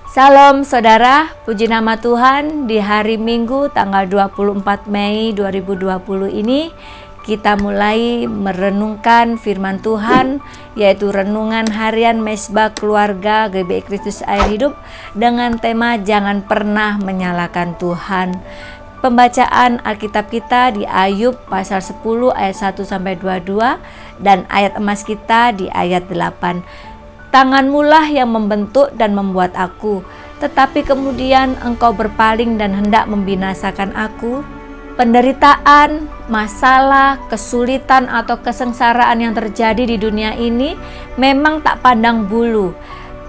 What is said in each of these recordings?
Salam saudara, puji nama Tuhan. Di hari Minggu tanggal 24 Mei 2020 ini kita mulai merenungkan firman Tuhan, yaitu renungan harian Mesbah Keluarga GBI Kristus Air Hidup dengan tema jangan pernah menyalahkan Tuhan. Pembacaan Alkitab kita di Ayub pasal 10 ayat 1-22 dan ayat emas kita di ayat 8. Tanganmulah yang membentuk dan membuat aku, tetapi kemudian engkau berpaling dan hendak membinasakan aku. Penderitaan, masalah, kesulitan atau kesengsaraan yang terjadi di dunia ini memang tak pandang bulu,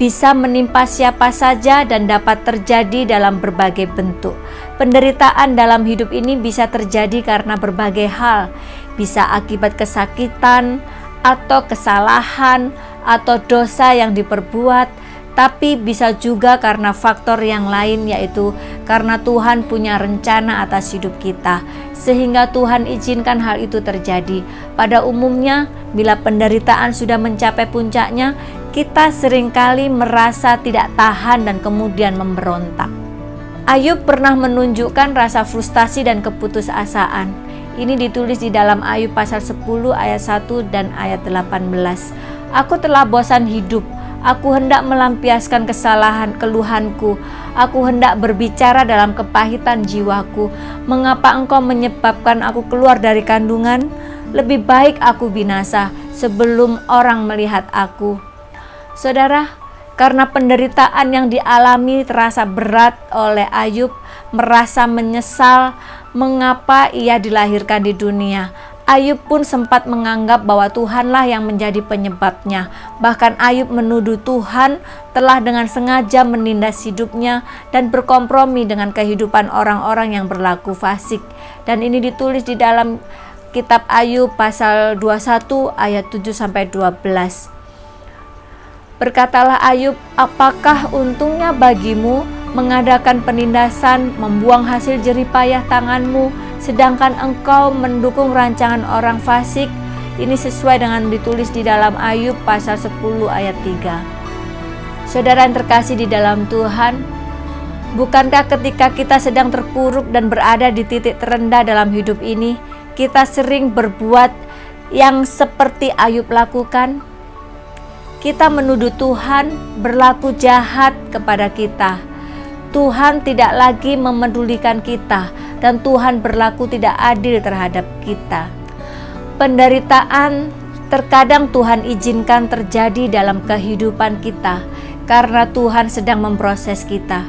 bisa menimpa siapa saja dan dapat terjadi dalam berbagai bentuk. Penderitaan dalam hidup ini bisa terjadi karena berbagai hal, bisa akibat kesakitan atau kesalahan atau dosa yang diperbuat, tapi bisa juga karena faktor yang lain, yaitu karena Tuhan punya rencana atas hidup kita, sehingga Tuhan izinkan hal itu terjadi. Pada umumnya, bila penderitaan sudah mencapai puncaknya, kita seringkali merasa tidak tahan dan kemudian memberontak. Ayub pernah menunjukkan rasa frustasi dan keputusasaan. Ini ditulis di dalam Ayub pasal 10 ayat 1 dan ayat 18. Aku telah bosan hidup, aku hendak melampiaskan kesalahan keluhanku, aku hendak berbicara dalam kepahitan jiwaku. Mengapa engkau menyebabkan aku keluar dari kandungan? Lebih baik aku binasa sebelum orang melihat aku. Saudara, karena penderitaan yang dialami terasa berat oleh Ayub, merasa menyesal mengapa ia dilahirkan di dunia. Ayub pun sempat menganggap bahwa Tuhanlah yang menjadi penyebabnya. Bahkan Ayub menuduh Tuhan telah dengan sengaja menindas hidupnya dan berkompromi dengan kehidupan orang-orang yang berlaku fasik. Dan ini ditulis di dalam kitab Ayub pasal 21 ayat 7-12. Berkatalah Ayub, apakah untungnya bagimu mengadakan penindasan, membuang hasil jeripayah tanganmu, sedangkan engkau mendukung rancangan orang fasik? Ini sesuai dengan ditulis di dalam Ayub pasal 10 ayat 3. Saudara yang terkasih di dalam Tuhan, bukankah ketika kita sedang terpuruk dan berada di titik terendah dalam hidup ini, kita sering berbuat yang seperti Ayub lakukan? Kita menuduh Tuhan berlaku jahat kepada kita. Tuhan tidak lagi memedulikan kita dan Tuhan berlaku tidak adil terhadap kita. Penderitaan terkadang Tuhan izinkan terjadi dalam kehidupan kita karena Tuhan sedang memproses kita.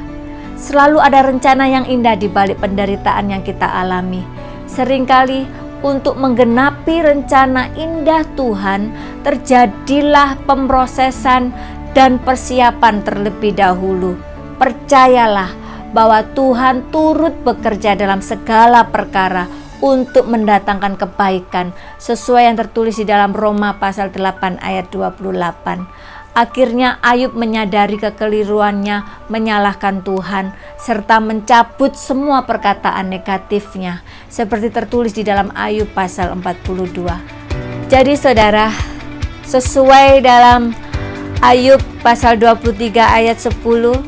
Selalu ada rencana yang indah di balik penderitaan yang kita alami. Seringkali untuk menggenapi rencana indah Tuhan, terjadilah pemrosesan dan persiapan terlebih dahulu. Percayalah bahwa Tuhan turut bekerja dalam segala perkara untuk mendatangkan kebaikan, sesuai yang tertulis di dalam Roma pasal 8 ayat 28. Akhirnya Ayub menyadari kekeliruannya, menyalahkan Tuhan, serta mencabut semua perkataan negatifnya, seperti tertulis di dalam Ayub pasal 42. Jadi saudara, sesuai dalam Ayub pasal 23 ayat 10,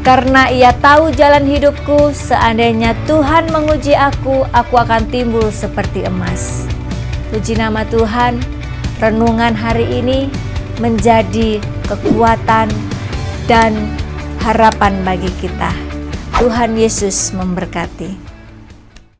karena ia tahu jalan hidupku, seandainya Tuhan menguji aku akan timbul seperti emas. Puji nama Tuhan, renungan hari ini menjadi kekuatan dan harapan bagi kita. Tuhan Yesus memberkati.